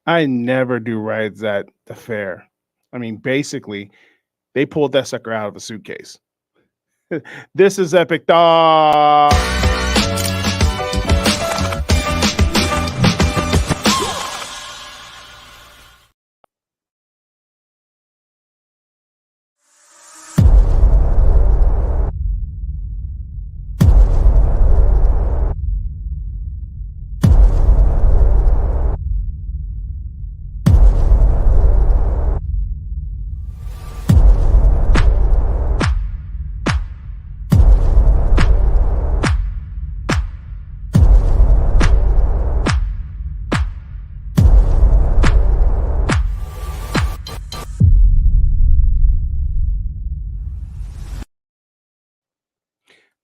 I never do rides at the fair. I mean, basically, they pulled that sucker out of a suitcase. This is epic dog.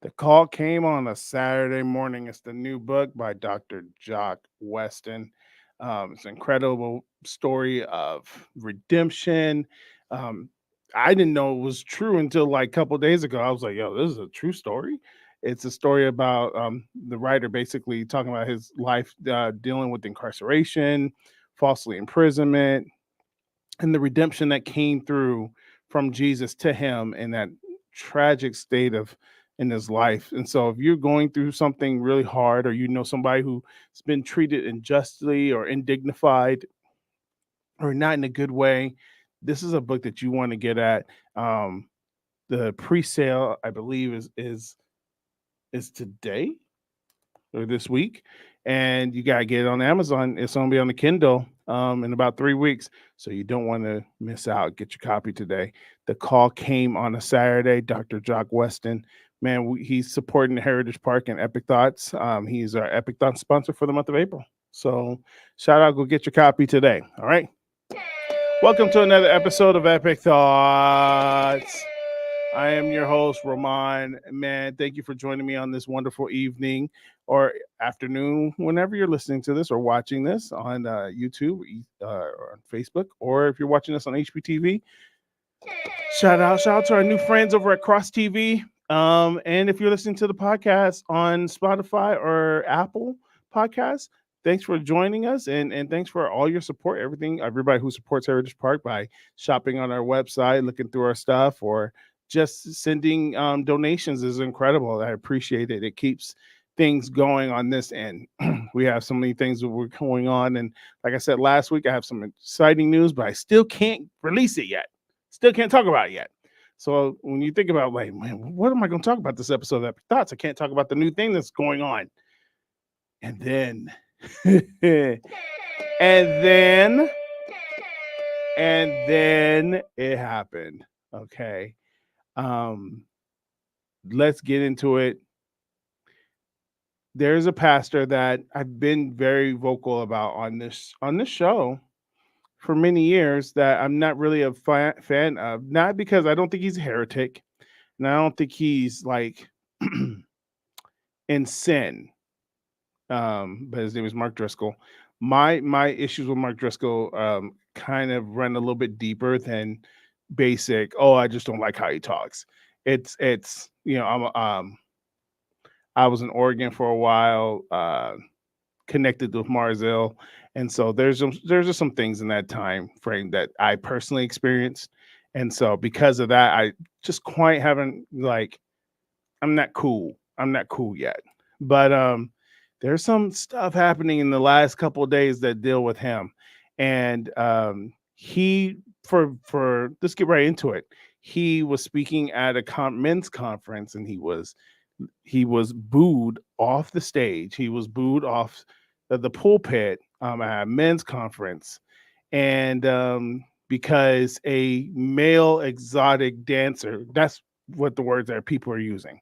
The call came on a Saturday morning. It's the new book by Dr. Jock Weston. It's an incredible story of redemption. Um, I didn't know it was true until like a couple days ago. I was like, yo, this is a true story. It's a story about the writer basically talking about his life dealing with incarceration, falsely imprisonment, and the redemption that came through from Jesus to him in that tragic state of in his life. And so if you're going through something really hard, or you know somebody who's been treated unjustly or indignified or not in a good way, this is a book that you want to get at. The pre-sale, I believe, is today or this week, and you gotta get it on Amazon. It's gonna be on the Kindle in about 3 weeks, so you don't want to miss out. Get your copy today. The call came on a Saturday. Dr. Jock Weston, man, he's supporting the Heritage Park and Epic Thoughts. He's our Epic Thoughts sponsor for the month of April. So shout out, go get your copy today. All right. Welcome to another episode of Epic Thoughts. I am your host, Roman. Man, thank you for joining me on this wonderful evening or afternoon, whenever you're listening to this or watching this on YouTube or on Facebook, or if you're watching this on HPTV. Shout out to our new friends over at Cross TV. And if you're listening to the podcast on Spotify or Apple Podcasts, thanks for joining us, and thanks for all your support. Everybody who supports Heritage Park by shopping on our website, looking through our stuff, or just sending donations is incredible. I appreciate it. It keeps things going on this end. We have so many things that were going on, and like I said last week, I have some exciting news, but I still can't release it yet. Still can't talk about it yet. So when you think about, like, man, what am I going to talk about this episode of Epic Thoughts? I can't talk about the new thing that's going on. And then, and then, and then it happened. Okay. Um, let's get into it. There's a pastor that I've been very vocal about on this show for many years that I'm not really a fan of. Not because I don't think he's a heretic, and I don't think he's like in sin. But his name is Mark Driscoll. My issues with Mark Driscoll kind of run a little bit deeper than basic. Oh, I just don't like how he talks. It's I was in Oregon for a while, connected with Marzell, and so there's just some things in that time frame that I personally experienced, and so because of that, I just quite haven't like I'm not cool. I'm not cool yet. But there's some stuff happening in the last couple of days that deal with him. And he for let's get right into it. He was speaking at a men's conference, and he was booed off the stage. He was booed off the pulpit at a men's conference. And because a male exotic dancer, that's what the words that people are using,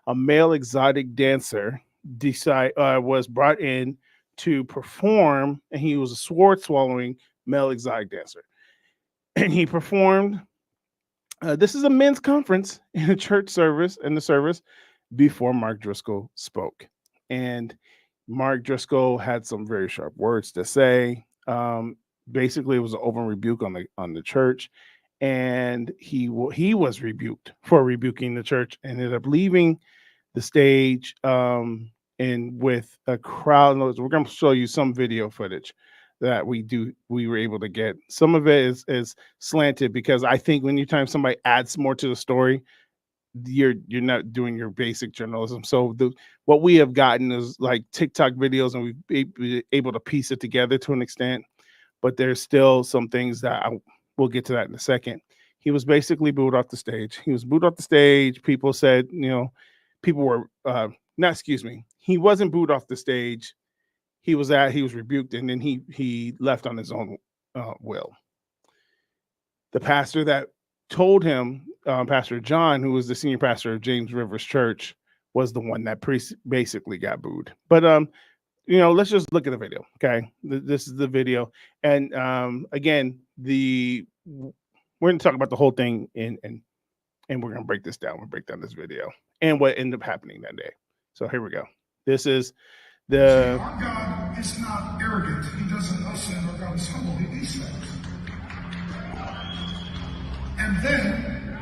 a male exotic dancer was brought in to perform, and he was a sword swallowing male exotic dancer, and he performed. This is a men's conference in a church service, in the service before Mark Driscoll spoke, and Mark Driscoll had some very sharp words to say. Basically, it was an open rebuke on the church, and he was rebuked for rebuking the church, and ended up leaving the stage, and with a crowd. We're going to show you some video footage that we were able to get. Some of it is slanted because I think when you time somebody adds more to the story, you're not doing your basic journalism. So the what we have gotten is like TikTok videos, and been able to piece it together to an extent. But there's still some things that we'll get to that in a second. He was basically booed off the stage. He was booed off the stage. People said, people were not. Excuse me. He wasn't booed off the stage. He was rebuked, and then he left on his own will. The pastor that told him, Pastor John, who was the senior pastor of James Rivers Church, was the one that basically got booed. But let's just look at the video. Okay, this is the video, and again, we're going to talk about the whole thing, and we're going to break this down. We'll break down this video and what ended up happening that day. So here we go. This is the. Our God is not arrogant. He doesn't know sin. Our God is humble. He needs things. And then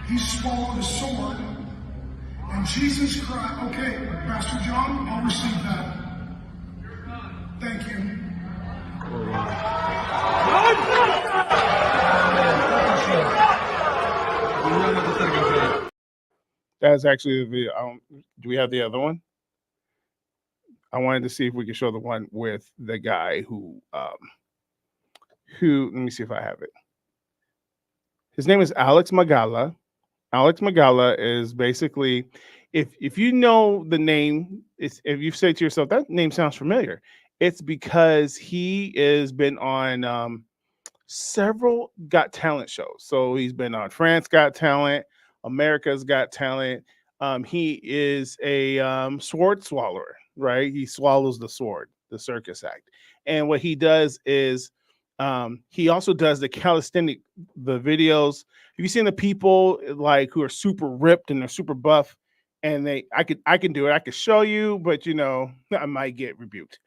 he swallowed a sword, and Jesus cried, okay, Pastor John, I'll receive that. Thank you. That's actually the video. Do we have the other one? I wanted to see if we could show the one with the guy who let me see if I have it. His name is Alex Magala. Alex Magala is basically, if you know the name, if you say to yourself, that name sounds familiar, it's because he has been on several Got Talent shows. So he's been on France Got Talent, America's Got Talent. He is a sword swallower, right? He swallows the sword, the circus act. And what he does is he also does the videos. Have you seen the people like who are super ripped and they're super buff? And I can do it. I could show you, but I might get rebuked.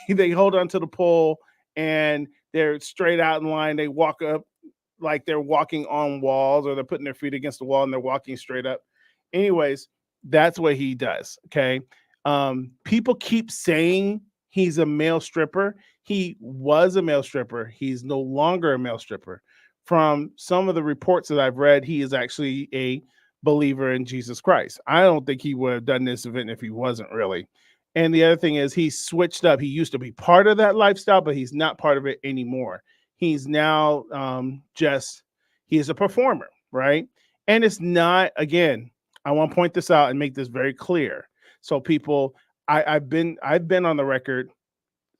They hold on to the pole and they're straight out in line. They walk up like they're walking on walls, or they're putting their feet against the wall and they're walking straight up. Anyways, that's what he does. Okay. People keep saying he's a male stripper. He was a male stripper. He's no longer a male stripper. From some of the reports that I've read, he is actually a believer in Jesus Christ. I don't think he would have done this event if he wasn't really. And the other thing is he switched up. He used to be part of that lifestyle, but he's not part of it anymore. He's now he's a performer, right? And it's not, again, I want to point this out and make this very clear. So people, I've been on the record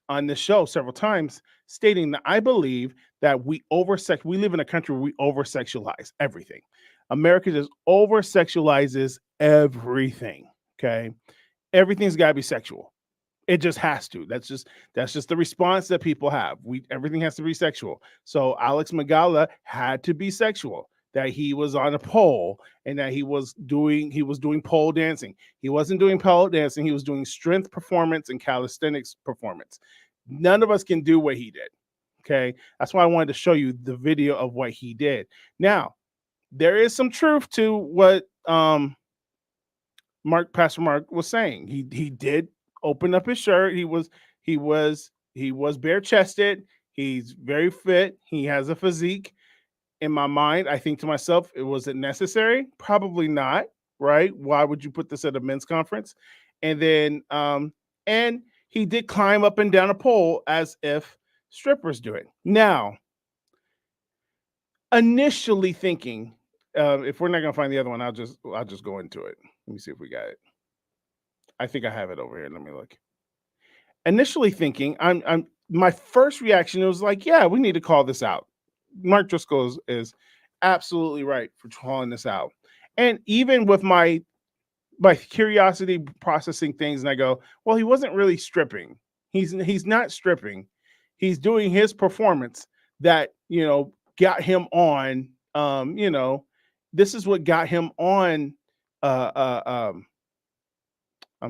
on this show several times stating that I believe that we live in a country where we over-sexualize everything. America just over-sexualizes everything. Okay. Everything's got to be sexual. It just has to. That's just the response that people have. Everything has to be sexual. So Alex Magala had to be sexual. That he was on a pole and that he was doing pole dancing. He wasn't doing pole dancing. He was doing strength performance and calisthenics performance. None of us can do what he did. Okay. That's why I wanted to show you the video of what he did. Now, there is some truth to what Pastor Mark was saying. He did open up his shirt. He was bare chested. He's very fit. He has a physique. In my mind, I think to myself, was it necessary? Probably not, right? Why would you put this at a men's conference? And then, and he did climb up and down a pole as if strippers do it. Now, initially thinking, if we're not gonna find the other one, I'll just go into it. Let me see if we got it. I think I have it over here. Let me look. Initially thinking, my first reaction was like, yeah, we need to call this out. Mark Driscoll is absolutely right for calling this out. And even with my curiosity processing things, and I go, well, he wasn't really stripping. He's not stripping. He's doing his performance that, got him on, this is what got him on, I'm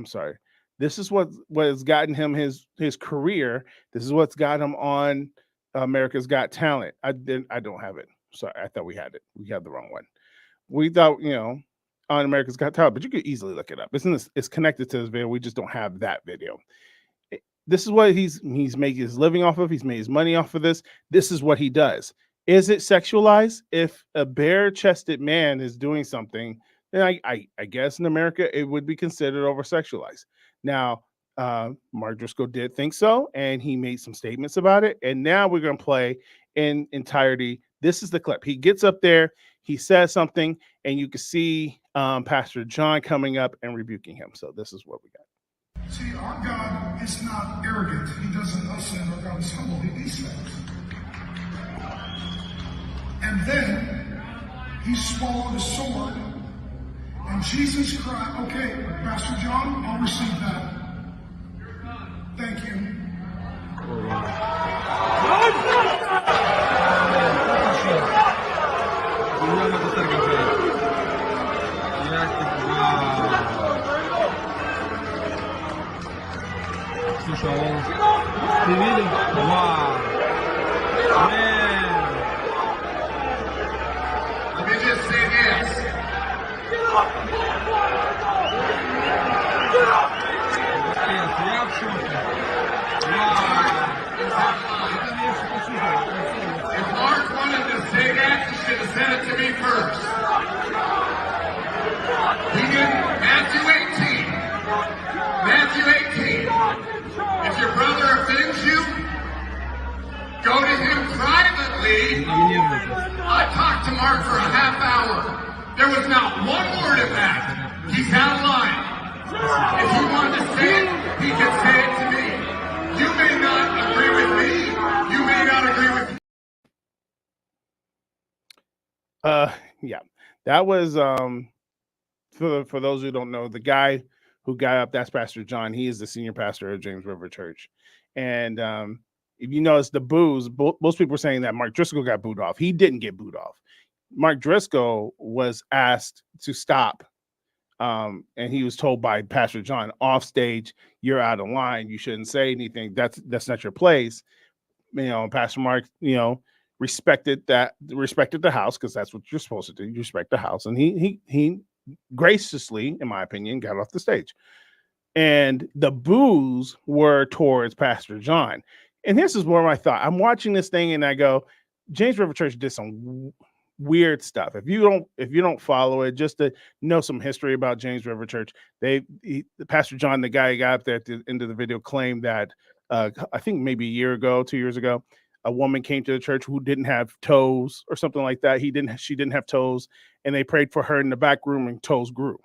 sorry. This is what has gotten him his career. This is what's got him on America's Got Talent. I don't have it. Sorry, I thought we had it. We had the wrong one. We thought, on America's Got Talent, but you could easily look it up. It's connected to this video. We just don't have that video. this is what he's making his living off of. He's made his money off of this. This is what he does. Is it sexualized? If a bare chested man is doing something, then I guess in America it would be considered over sexualized. Now, Mark Driscoll did think so, and he made some statements about it. And now we're going to play in entirety. This is the clip. He gets up there, he says something, and you can see Pastor John coming up and rebuking him. So this is what we got. See, our God is not arrogant. He doesn't ascend. Our God is humble. He descends. And then he swallowed a sword. And Jesus cried, okay, Pastor John, I'll receive that. Thank you. Слушай, а он... Ты видел? Вау! Let me just say this. Я в шоке. Вау! If Mark wanted to say that, he should have said it to me first. He didn't. Matthew 18. Matthew 18. If your brother offends you, go to him privately. I talked to Mark for a half hour. There was not one word of that. He's out of line. If he wanted to say it, he could say it to me. You may not agree with me. You may not agree with me. Yeah, that was for those who don't know, the guy who got up, that's Pastor John. He is the senior pastor of James River Church. And if you notice the boos, most people were saying that Mark Driscoll got booed off. He didn't get booed off. Mark Driscoll was asked to stop. And he was told by Pastor John off stage, you're out of line. You shouldn't say anything. That's not your place. Pastor Mark, respected the house, because that's what you're supposed to do. You respect the house. And he graciously, in my opinion, got off the stage. And the boos were towards Pastor John. And this is where I thought, I'm watching this thing and I go, James River Church did some weird stuff. If you don't follow it, just to know some history about James River Church, Pastor John, the guy who got up there at the end of the video, claimed that I think maybe 2 years ago, a woman came to the church who didn't have toes or something like that. She didn't have toes, and they prayed for her in the back room, and toes grew.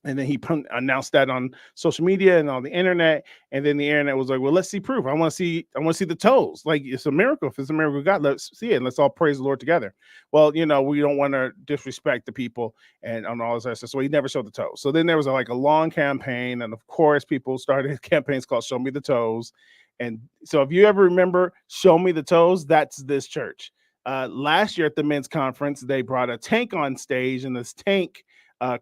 And then he announced that on social media and on the internet. And then the internet was like, well, let's see proof. I want to see the toes. Like, it's a miracle. If it's a miracle of God, let's see it. And let's all praise the Lord together. Well, we don't want to disrespect the people and on all this other stuff. So he never showed the toes. So then there was a long campaign. And of course, people started campaigns called Show Me the Toes. And so if you ever remember Show Me the Toes, that's this church. Last year at the men's conference, they brought a tank on stage, and this tank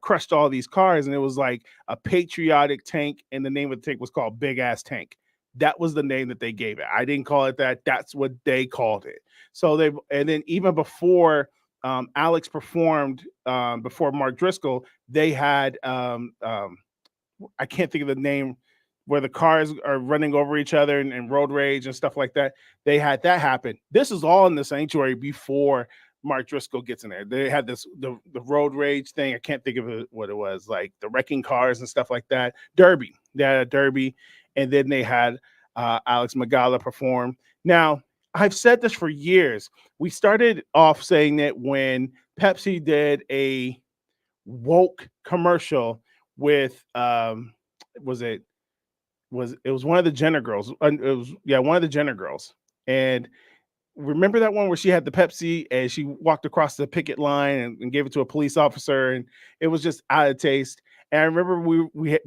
crushed all these cars, and it was like a patriotic tank, and the name of the tank was called Big Ass Tank. That was the name that they gave it. I didn't call it that. That's what they called it. So and then even before Alex performed, before Mark Driscoll, they had I can't think of the name, where the cars are running over each other and road rage and stuff like that. They had that happen. This is all in the sanctuary before Mark Driscoll gets in there. They had the road rage thing. I can't think of what it was, like the wrecking cars and stuff like that. Derby. They had a derby, and then they had Alex Magala perform. Now, I've said this for years. We started off saying that when Pepsi did a woke commercial with it was one of the Jenner girls. It was one of the Jenner girls. And remember that one where she had the Pepsi and she walked across the picket line and gave it to a police officer, and it was just out of taste. And I remember we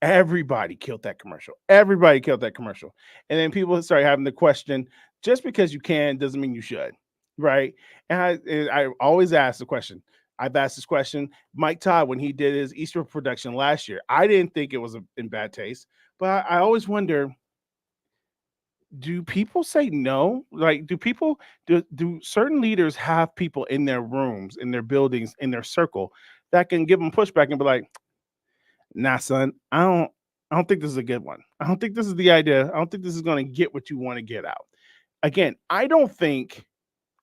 everybody killed that commercial. Everybody killed that commercial. And then people started having the question, just because you can doesn't mean you should, right? And I always ask the question. I've asked this question. Mike Todd, when he did his Easter production last year, I didn't think it was in bad taste, but I always wonder, do people say no? Like, do certain leaders have people in their rooms, in their buildings, in their circle that can give them pushback and be like, nah, son, I I don't think this is a good one. I don't think this is the idea. I don't think this is going to get what you want to get out. Again, I don't think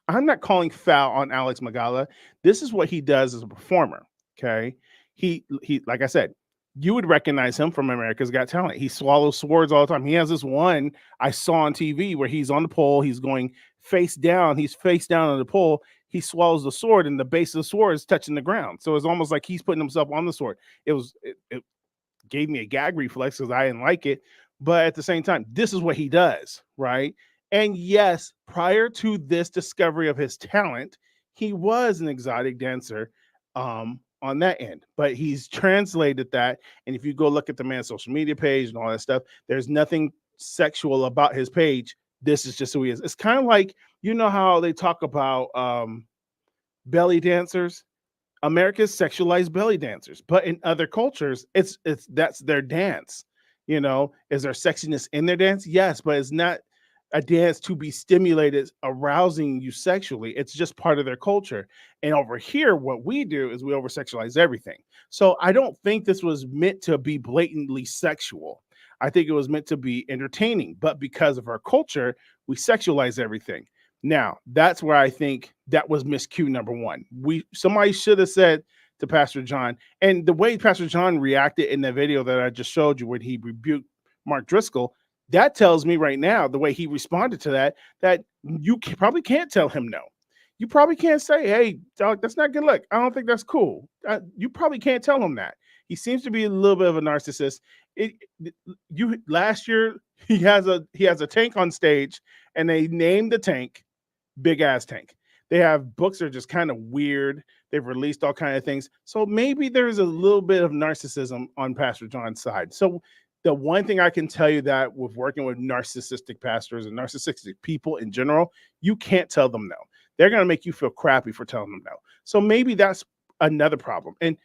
I'm not calling foul on Alex Magala. This is what he does as a performer. Okay. He like I said, you would recognize him from America's Got Talent. He swallows swords all the time. He has this one I saw on TV where he's on the pole, he's going face down, he's face down on the pole. He swallows the sword, and the base of the sword is touching the ground. So it's almost like he's putting himself on the sword. It gave me a gag reflex because I didn't like it. But at the same time, this is what he does, right? And yes, prior to this discovery of his talent, he was an exotic dancer on that end. But he's translated that. And if you go look at the man's social media page and all that stuff, there's nothing sexual about his page. This is just who he is. It's kind of like, you know how they talk about belly dancers. America's sexualized belly dancers, but in other cultures, it's that's their dance. You know, is there sexiness in their dance? Yes, but it's not a dance to be stimulated, arousing you sexually. It's just part of their culture. And over here, what we do is we over sexualize everything. So I don't think this was meant to be blatantly sexual. I think it was meant to be entertaining, but because of our culture, we sexualize everything. Now, that's where I think that was miscue number one. Somebody should have said to Pastor John, and the way Pastor John reacted in the video that I just showed you when he rebuked Mark Driscoll, that tells me right now, the way he responded to that you probably can't tell him no. You probably can't say, hey, dog, that's not good luck. I don't think that's cool. You probably can't tell him that. He seems to be a little bit of a narcissist. You last year he has a tank on stage, and they named the tank Big Ass Tank. They have books that are just kind of weird. They've released all kind of things. So maybe there's a little bit of narcissism on Pastor John's side. So the one thing I can tell you that with working with narcissistic pastors and narcissistic people in general, you can't tell them no. They're going to make you feel crappy for telling them no. So maybe that's another problem. And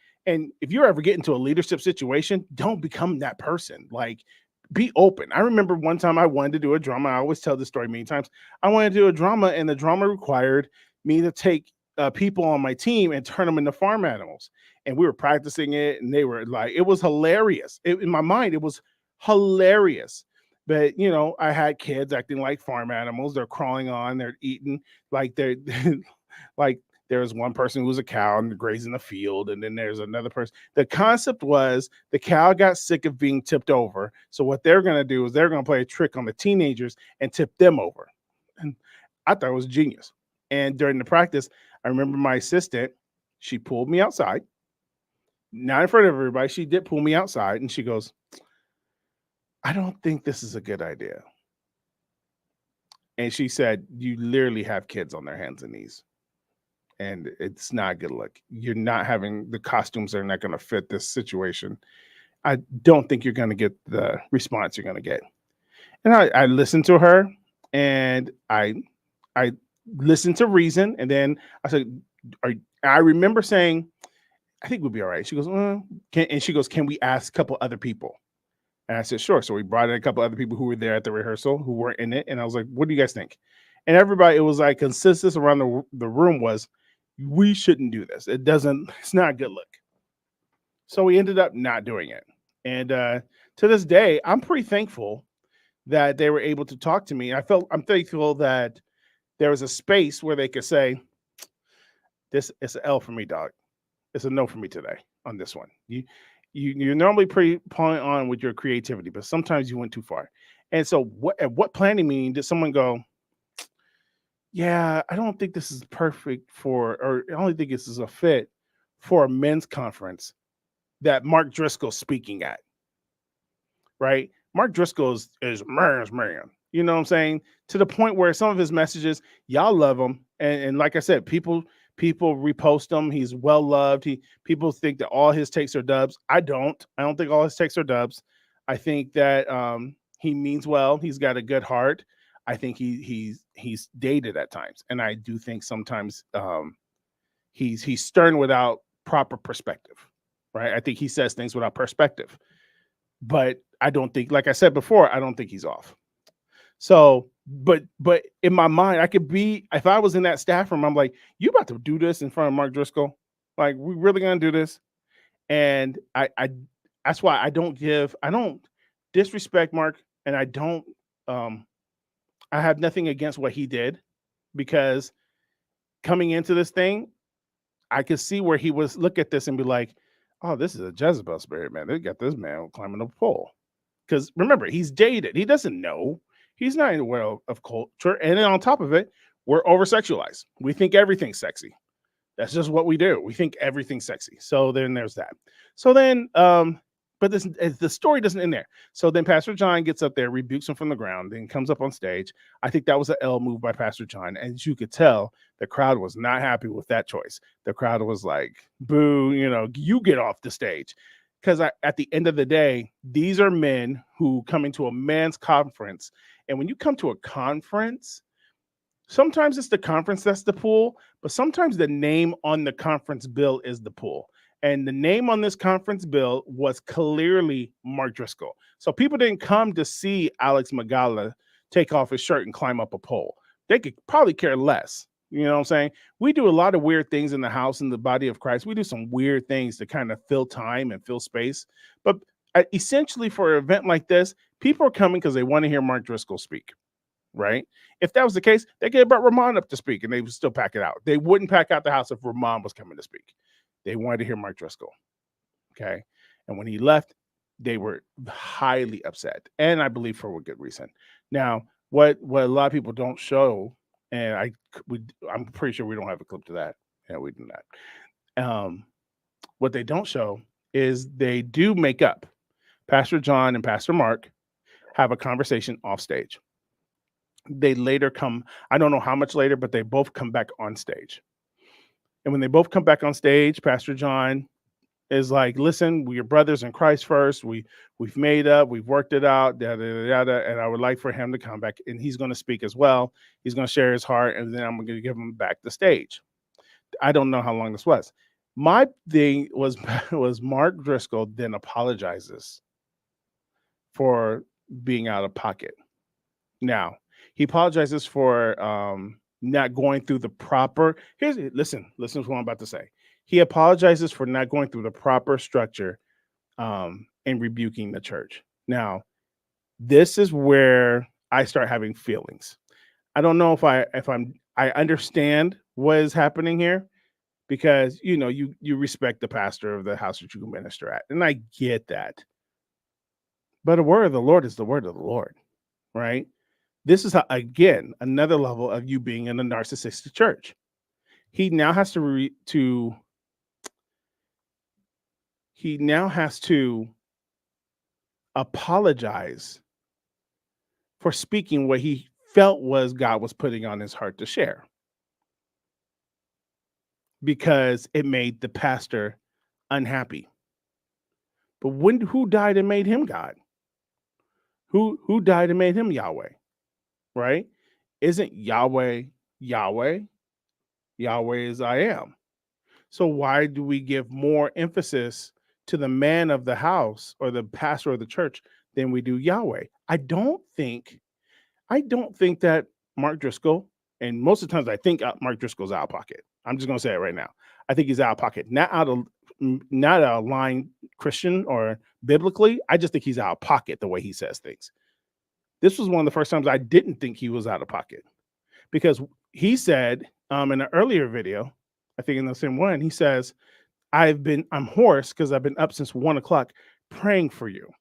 if you ever get into a leadership situation, don't become that person. Like, be open. I remember one time I wanted to do a drama. I always tell this story many times. I wanted to do a drama, and the drama required me to take people on my team and turn them into farm animals. And we were practicing it, and they were like, it was hilarious. In my mind, it was hilarious. But you know, I had kids acting like farm animals. They're crawling on, they're eating like they're like there's one person who was a cow and grazing the field, and then there's another person. The concept was the cow got sick of being tipped over. So what they're going to do is they're going to play a trick on the teenagers and tip them over. And I thought it was genius. And during the practice, I remember my assistant, she pulled me outside, not in front of everybody. She did pull me outside, and she goes, I don't think this is a good idea. And she said, you literally have kids on their hands and knees, and it's not good look. You're not having the costumes are not going to fit this situation. I don't think you're going to get the response you're going to get. And I listened to her, and I listened to reason, and then I said, I remember saying, I think we'll be all right. She goes, can we ask a couple other people? And I said, sure. So we brought in a couple other people who were there at the rehearsal who weren't in it. And I was like, what do you guys think? And everybody, it was like consensus around the room was, we shouldn't do this. It's not a good look. So we ended up not doing it. And to this day, I'm pretty thankful that they were able to talk to me. I'm thankful that there was a space where they could say, it's an L for me, dog. It's a no for me today on this one. You're normally pretty point on with your creativity, but sometimes you went too far. And so at what planning meeting did someone go, yeah, I don't think this is perfect or I don't think this is a fit for a men's conference that Mark Driscoll's speaking at, right? Mark Driscoll is man's man. You know what I'm saying? To the point where some of his messages, y'all love him. And like I said, people repost him. He's well loved. People think that all his takes are dubs. I don't think all his takes are dubs. I think that he means well. He's got a good heart. I think he's dated at times, and I do think sometimes he's stern without proper perspective, right? I think he says things without perspective, but I don't think, like I said before, I don't think he's off. So, but in my mind, I could be, if I was in that staff room, I'm like, you about to do this in front of Mark Driscoll? Like, we really gonna do this? And I that's why I don't disrespect Mark, and I don't. Um, I have nothing against what he did because coming into this thing, I could see where he was look at this and be like, "Oh, this is a Jezebel spirit, man. They got this man climbing a pole." Because remember, he's jaded. He doesn't know. He's not aware of culture, and then on top of it, we're over sexualized. We think everything's sexy. That's just what we do. We think everything's sexy. So then there's that. So then, but this the story doesn't end there. So then Pastor John gets up there, rebukes him from the ground, then comes up on stage. I think that was an L move by Pastor John. And as you could tell, the crowd was not happy with that choice. The crowd was like, boo, you get off the stage. Because at the end of the day, these are men who come into a man's conference. And when you come to a conference, sometimes it's the conference that's the pool, but sometimes the name on the conference bill is the pool. And the name on this conference bill was clearly Mark Driscoll. So people didn't come to see Alex Magala take off his shirt and climb up a pole. They could probably care less. You know what I'm saying? We do a lot of weird things in the house, in the body of Christ. We do some weird things to kind of fill time and fill space. But essentially, for an event like this, people are coming because they want to hear Mark Driscoll speak, right? If that was the case, they could have brought Ramon up to speak and they would still pack it out. They wouldn't pack out the house if Ramon was coming to speak. They wanted to hear Mark Driscoll. Okay. And when he left, they were highly upset. And I believe for a good reason. Now, what a lot of people don't show, and I'm pretty sure we don't have a clip to that. Yeah, we do not. What they don't show is they do make up. Pastor John and Pastor Mark have a conversation off stage. They later come, I don't know how much later, but they both come back on stage. And when they both come back on stage, Pastor John is like, listen, we're brothers in Christ first. We've made up, we've worked it out, and I would like for him to come back and he's going to speak as well. He's going to share his heart, and then I'm going to give him back the stage. I don't know how long this was. My thing was Mark Driscoll then apologizes for being out of pocket. Now, he apologizes for not going through the proper. Listen to what I'm about to say. He apologizes for not going through the proper structure and rebuking the church. Now, this is where I start having feelings. I don't know if I understand what is happening here because you respect the pastor of the house that you minister at, and I get that. But the word of the Lord is the word of the Lord, right? This is again another level of you being in a narcissistic church. He now has to apologize for speaking what he felt was God was putting on his heart to share, because it made the pastor unhappy. But who died and made him God? Who died and made him Yahweh? Right? Isn't Yahweh Yahweh? Yahweh is I am. So why do we give more emphasis to the man of the house or the pastor of the church than we do Yahweh? I don't think that Mark Driscoll, and most of the times I think Mark Driscoll's out of pocket. I'm just going to say it right now. I think he's out of pocket, not out of line Christian or biblically. I just think he's out of pocket the way he says things. This was one of the first times I didn't think he was out of pocket, because he said in an earlier video, I think in the same one, he says, I'm hoarse because I've been up since 1:00 praying for you.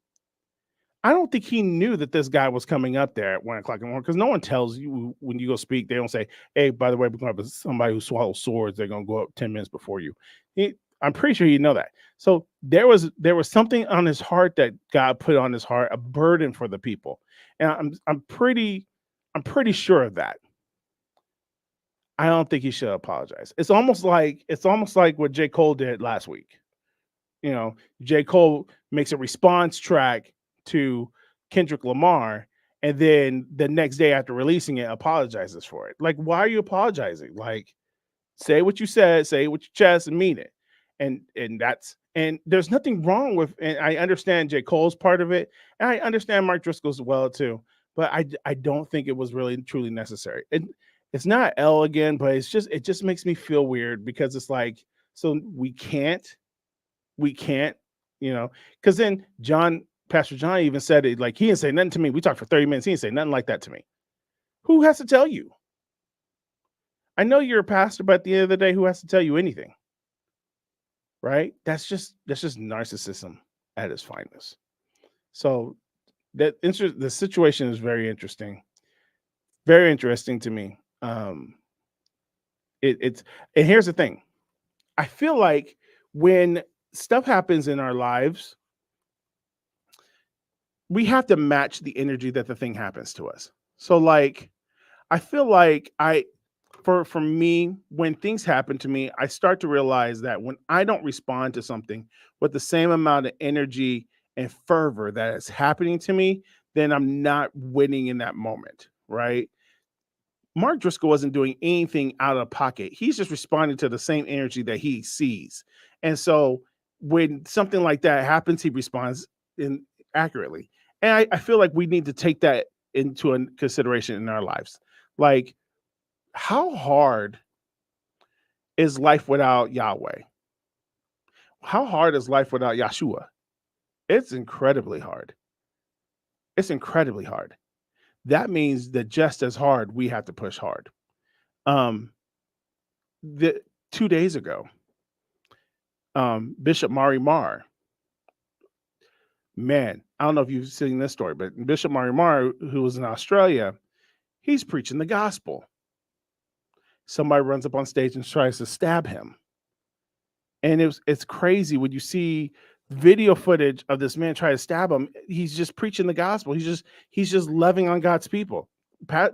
I don't think he knew that this guy was coming up there at 1:00 in the morning, because no one tells you when you go speak. They don't say, hey, by the way, we're going to have somebody who swallows swords. They're going to go up 10 minutes before you. I'm pretty sure you know that. So there was something on his heart that God put on his heart, a burden for the people. And I'm pretty sure of that. I don't think he should apologize. It's almost like what J. Cole did last week. J. Cole makes a response track to Kendrick Lamar, and then the next day after releasing it, apologizes for it. Like, why are you apologizing? Like, say what you said, say it with your chest and mean it. And there's nothing wrong with, and I understand J. Cole's part of it, and I understand Mark Driscoll's as well too, but I don't think it was really truly necessary. And it's not L again, but it just makes me feel weird, because it's like, so we can't, because then Pastor John even said it, like, he didn't say nothing to me. We talked for 30 minutes. He didn't say nothing like that to me. Who has to tell you? I know you're a pastor, but at the end of the day, who has to tell you anything? Right? That's just narcissism at its finest. So the situation is very interesting to me. It's and here's the thing. I feel like when stuff happens in our lives, we have to match the energy that the thing happens to us. So like I feel like for me, when things happen to me, I start to realize that when I don't respond to something with the same amount of energy and fervor that is happening to me, then I'm not winning in that moment, right? Mark Driscoll wasn't doing anything out of pocket. He's just responding to the same energy that he sees. And so when something like that happens, he responds in accurately. And I feel like we need to take that into consideration in our lives. Like, how hard is life without Yahweh? How hard is life without Yahshua? It's incredibly hard. It's incredibly hard. That means that just as hard, we have to push hard. Um, the 2 days ago, Bishop Mari Mar, man, I don't know if you've seen this story, but Bishop Mari Mar, who was in Australia, he's preaching the gospel. Somebody runs up on stage and tries to stab him. And it's crazy when you see video footage of this man try to stab him. He's just preaching the gospel. He's just loving on God's people.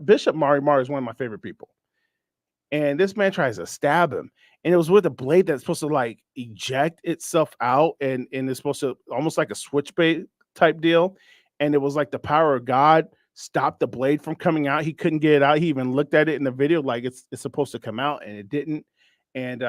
Bishop Mari Mar is one of my favorite people. And this man tries to stab him, and it was with a blade that's supposed to like eject itself out, and it's supposed to almost like a switchblade type deal. And it was like the power of God stopped the blade from coming out. He couldn't get it out. He even looked at it in the video like it's supposed to come out, and it didn't. And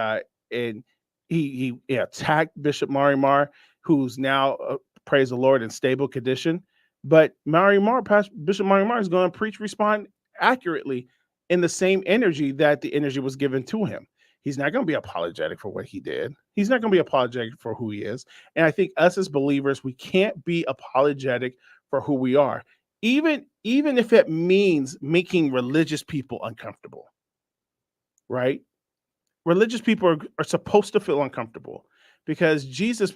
he attacked Bishop Mari Mar, who's now praise the Lord in stable condition. But Bishop Mari Mar is going to respond accurately in the same energy that the energy was given to him. He's not going to be apologetic for what he did. He's not going to be apologetic for who he is. And I think us as believers, we can't be apologetic for who we are, even if it means making religious people uncomfortable, right? Religious people are supposed to feel uncomfortable because Jesus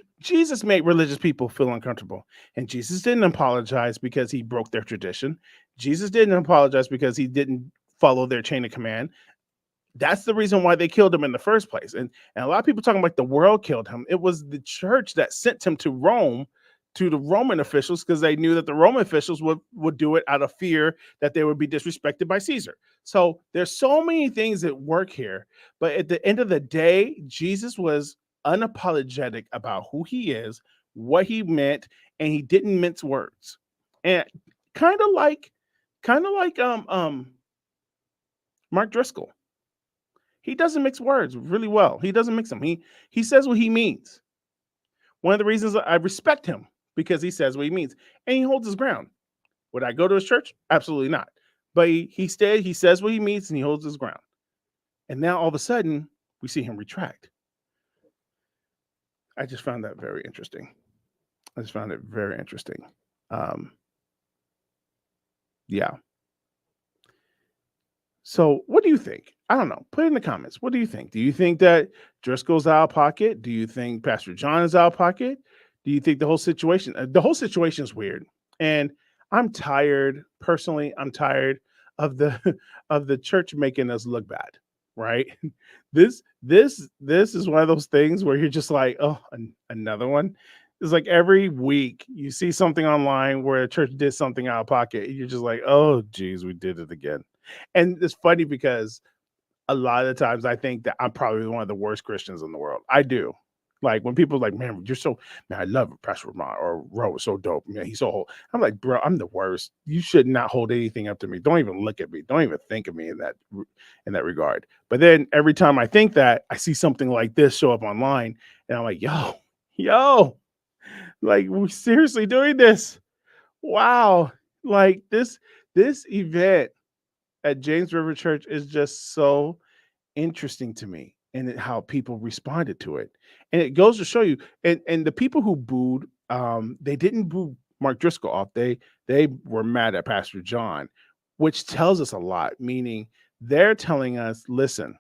made religious people feel uncomfortable. And Jesus didn't apologize because he broke their tradition. Jesus didn't apologize because he didn't follow their chain of command. That's the reason why they killed him in the first place. And a lot of people talking like the world killed him. It was the church that sent him to Rome, to the Roman officials, because they knew that the Roman officials would do it out of fear that they would be disrespected by Caesar. So there's so many things that work here. But at the end of the day, Jesus was unapologetic about who he is, what he meant, and he didn't mince words. And kind of like Mark Driscoll. He doesn't mix words really well. He doesn't mix them. He says what he means. One of the reasons I respect him because he says what he means and he holds his ground. Would I go to his church? Absolutely not. But he says what he means and he holds his ground. And now all of a sudden we see him retract. I just found that very interesting. I just found it very interesting. Um, yeah. So, what do you think? I don't know. Put it in the comments. What do you think? Do you think that Driscoll's out of pocket? Do you think Pastor John is out of pocket? Do you think the whole situation is weird? And I'm tired, personally, I'm tired of the of the church making us look bad, right? This is one of those things where you're just like, oh, another one. It's like every week you see something online where a church did something out of pocket. And you're just like, oh, geez, we did it again. And it's funny because a lot of the times I think that I'm probably one of the worst Christians in the world. I do. Like when people are like, man, I love Pastor Ramon or Ro is so dope. Man, he's so whole. I'm like, bro, I'm the worst. You should not hold anything up to me. Don't even look at me. Don't even think of me in that regard. But then every time I think that, I see something like this show up online, and I'm like, yo, like we're seriously doing this. Wow. Like this event at James River Church is just so interesting to me and how people responded to it. And it goes to show you, and the people who booed, they didn't boo Mark Driscoll off. They were mad at Pastor John, which tells us a lot, meaning they're telling us, listen,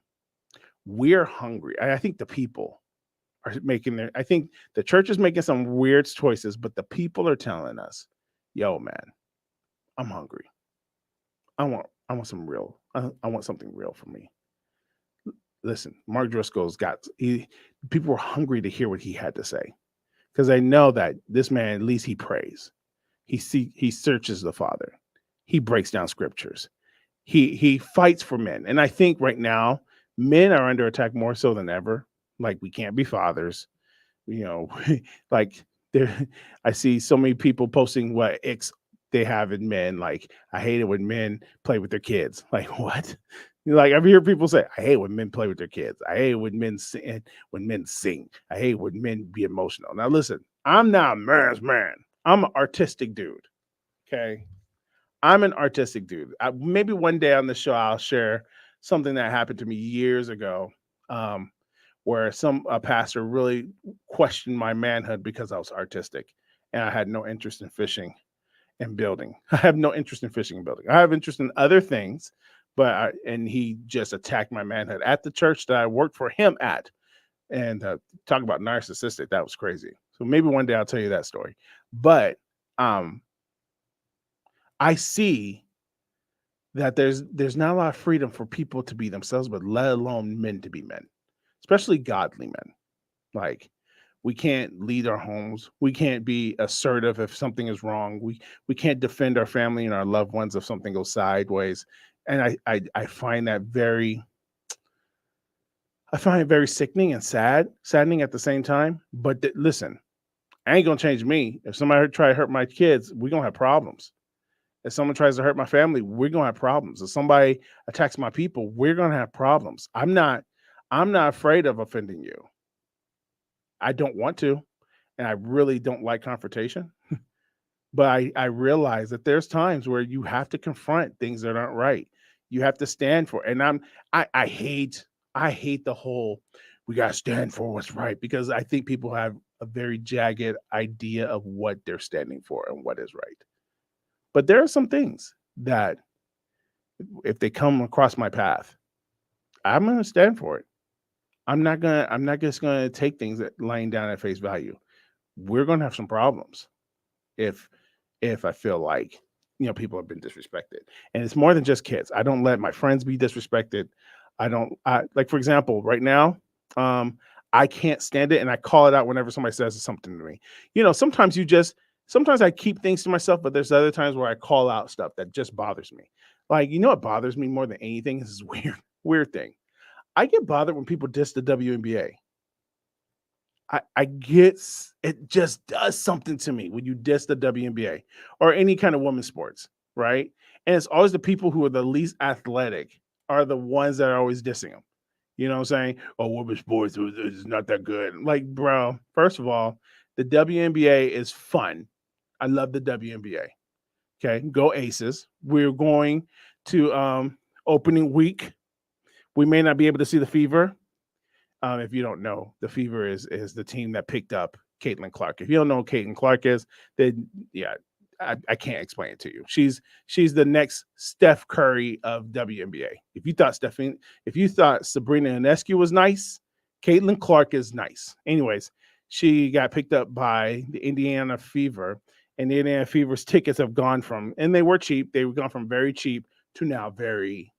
we're hungry. I think the people are making their I think the church is making some weird choices, but the people are telling us, yo, man, I'm hungry. I want some real. I want something real for me. Listen, Mark Driscoll's got people were hungry to hear what he had to say because they know that this man, at least he prays. He searches the Father. He breaks down scriptures. He fights for men. And I think right now, men are under attack more so than ever. Like we can't be fathers, you know, like there I see so many people posting what icks they have in men. Like, I hate it when men play with their kids. Like, what? Like I've heard people say, I hate when men play with their kids. I hate when men sing. I hate when men be emotional. Now listen, I'm not a man's man. I'm an artistic dude. Okay. I'm an artistic dude. Maybe one day on the show I'll share something that happened to me years ago, um, where some a pastor really questioned my manhood because I was artistic and I had no interest in fishing and building. I have no interest in fishing and building. I have interest in other things, and he just attacked my manhood at the church that I worked for him at. And talk about narcissistic, that was crazy. So maybe one day I'll tell you that story. But um, I see that there's not a lot of freedom for people to be themselves, but let alone men to be men, especially godly men. Like we can't lead our homes. We can't be assertive if something is wrong. We can't defend our family and our loved ones if something goes sideways. And I find that I find it very sickening and saddening at the same time. But listen, I ain't gonna change me. If somebody try to hurt my kids, we're gonna have problems. If someone tries to hurt my family, we're gonna have problems. If somebody attacks my people, we're gonna have problems. I'm not afraid of offending you. I don't want to, and I really don't like confrontation. But I realize that there's times where you have to confront things that aren't right. You have to stand for it. And I hate the whole we gotta stand for what's right because I think people have a very jagged idea of what they're standing for and what is right. But there are some things that if they come across my path, I'm gonna stand for it. I'm not just gonna take things that laying down at face value. We're gonna have some problems if if I feel like people have been disrespected. And it's more than just kids. I don't let my friends be disrespected. I like for example, right now, um, I can't stand it and I call it out whenever somebody says something to me. Sometimes I keep things to myself, but there's other times where I call out stuff that just bothers me. Like, what bothers me more than anything is this weird thing. I get bothered when people diss the WNBA. I get it just does something to me when you diss the WNBA or any kind of women's sports, right? And it's always the people who are the least athletic are the ones that are always dissing them. You know what I'm saying? Oh, women's sports is not that good. Like, bro, first of all, the WNBA is fun. I love the WNBA. Okay, go Aces. We're going to opening week. We may not be able to see the Fever. If you don't know, the Fever is the team that picked up Caitlin Clark. If you don't know who Caitlin Clark is, then yeah, I can't explain it to you. She's the next Steph Curry of WNBA. If you thought Sabrina Ionescu was nice, Caitlin Clark is nice. Anyways, she got picked up by the Indiana Fever, and the Indiana Fever's tickets have gone from, and they were cheap. They were gone from very cheap to now very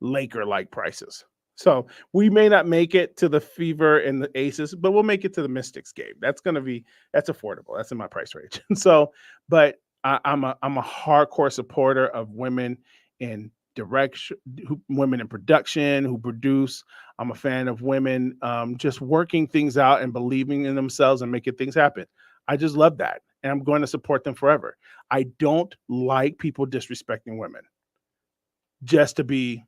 Laker-like prices. So we may not make it to the Fever and the Aces, but we'll make it to the Mystics game. That's affordable. That's in my price range. But I'm a hardcore supporter of women in direction, women in production who produce. I'm a fan of women just working things out and believing in themselves and making things happen. I just love that, and I'm going to support them forever. I don't like people disrespecting women just to be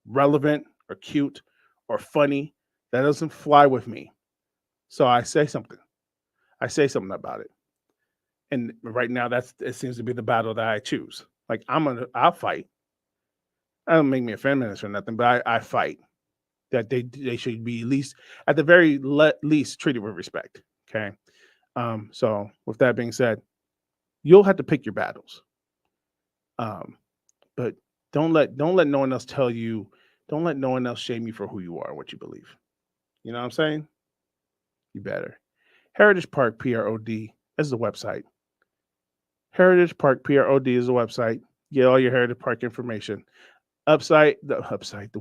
relevant or cute or funny. That doesn't fly with me. So I say something. I say something about it. And right now, it seems to be the battle that I choose. Like I'll fight. I don't make me a feminist or nothing, but I fight that they should be at the very least treated with respect. Okay. So with that being said, You'll have to pick your battles. Um, but don't let no one else tell you. Don't let no one else shame you for who you are and what you believe. You know what I'm saying? You better. Heritage Park PROD is the website. Heritage Park PROD is the website. Get all your Heritage Park information. The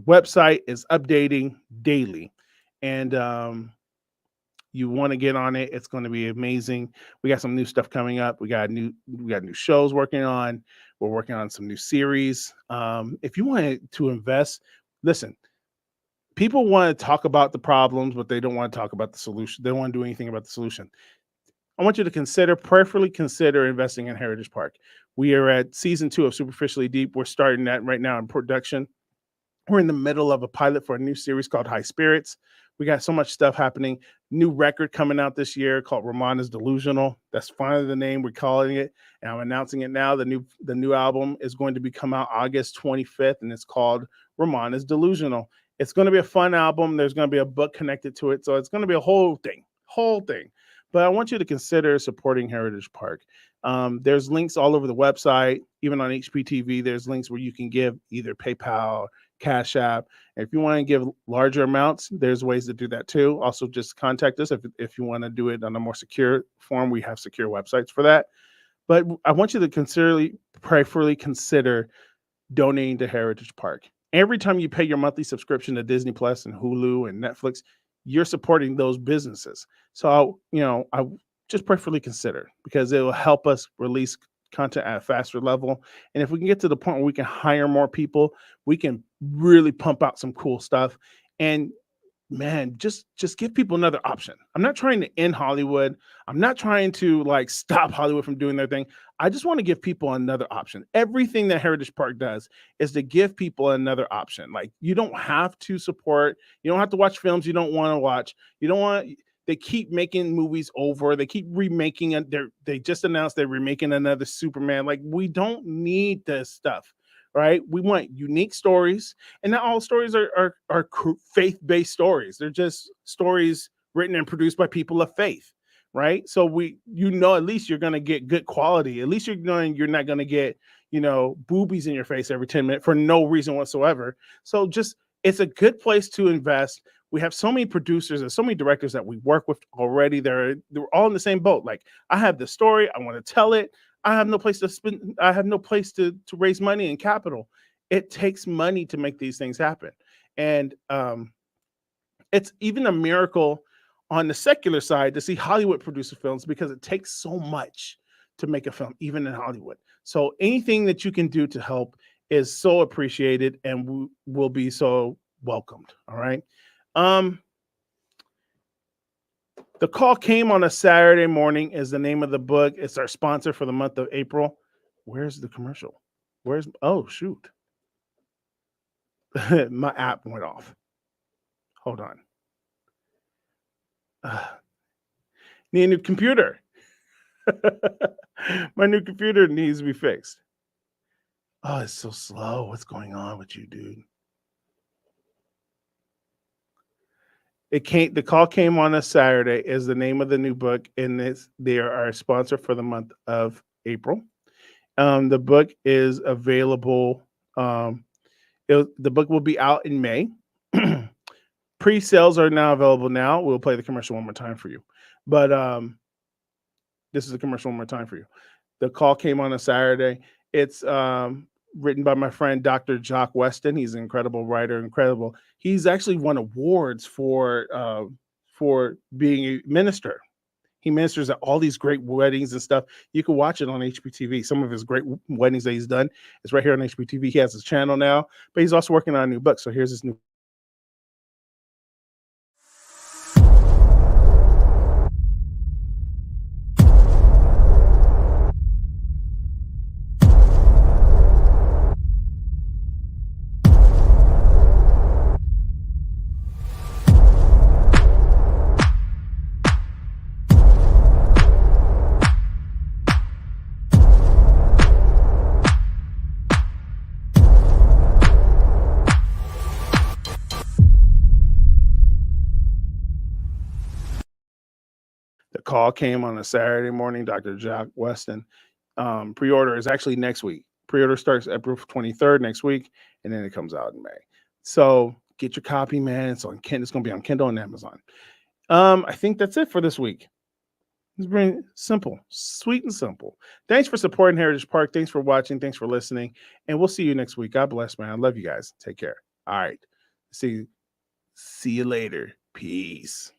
website is updating daily, and you want to get on it. It's going to be amazing. We got some new stuff coming up. We got new shows working on. We're working on some new series. If you want to invest, listen. People want to talk about the problems, but they don't want to talk about the solution. They don't want to do anything about the solution. I want you to prayerfully consider investing in Heritage Park. We are at season 2 of Superficially Deep. We're starting that right now in production. We're in the middle of a pilot for a new series called High Spirits. We got so much stuff happening. New record coming out this year called Ramon is Delusional. That's finally the name we're calling it, and I'm announcing it now. The new album is going to be come out August 25th, and it's called Ramon is Delusional. It's going to be a fun album. There's going to be a book connected to it, so it's going to be a whole thing. But I want you to consider supporting Heritage Park. There's links all over the website, even on HPTV. There's links where you can give either PayPal, Cash App. And if you want to give larger amounts, there's ways to do that too. Also, just contact us if you want to do it on a more secure form. We have secure websites for that. But I want you to prayerfully consider donating to Heritage Park. Every time you pay your monthly subscription to Disney Plus and Hulu and Netflix, you're supporting those businesses. So, I just prayerfully consider, because it will help us release content at a faster level. And if we can get to the point where we can hire more people, we can really pump out some cool stuff. And man, just give people another option. I'm not trying to end Hollywood. I'm not trying to stop Hollywood from doing their thing. I just want to give people another option. Everything that Heritage Park does is to give people another option. Like, you don't have to support, you don't have to watch films you don't want to watch. You don't want They keep making movies over. They keep remaking it. They just announced they're remaking another Superman. Like, we don't need this stuff, right? We want unique stories, and not all stories are faith-based stories. They're just stories written and produced by people of faith, right? So at least you're going to get good quality. At least you're not going to get, boobies in your face every 10 minutes for no reason whatsoever. So it's a good place to invest. We have so many producers and so many directors that we work with already. They're all in the same boat. Like, I have the story, I want to tell it. I have no place to spend. I have no place to raise money and capital. It takes money to make these things happen, and it's even a miracle on the secular side to see Hollywood produce films, because it takes so much to make a film, even in Hollywood. So anything that you can do to help is so appreciated and will be so welcomed. All right. The Call Came on a Saturday Morning is the name of the book. It's our sponsor for the month of April. Where's the commercial? Oh, shoot. My app went off. Hold on. Need a new computer. My new computer needs to be fixed. Oh, it's so slow. What's going on with you, dude? The Call Came on a Saturday is the name of the new book, and they are our sponsor for the month of April. The book is available. The book will be out in May. Pre-sales are now available now. We'll play the commercial one more time for you. But this is the commercial one more time for you. The Call Came on a Saturday. It's written by my friend Dr. Jock Weston. He's an incredible writer, He's actually won awards for being a minister. He ministers at all these great weddings and stuff. You can watch it on HPTV. Some of his great weddings that he's done is right here on HPTV. He has his channel now, but he's also working on a new book. So here's his new. The Call Came on a Saturday Morning, Dr. Jock Weston. Pre-order is actually next week. Pre-order starts April 23rd next week, and then it comes out in May. So get your copy, man. It's on Kindle. It's going to be on Kindle and Amazon. I think that's it for this week. It's very simple, sweet and simple. Thanks for supporting Heritage Park. Thanks for watching. Thanks for listening. And we'll see you next week. God bless, man. I love you guys. Take care. All right. See you later. Peace.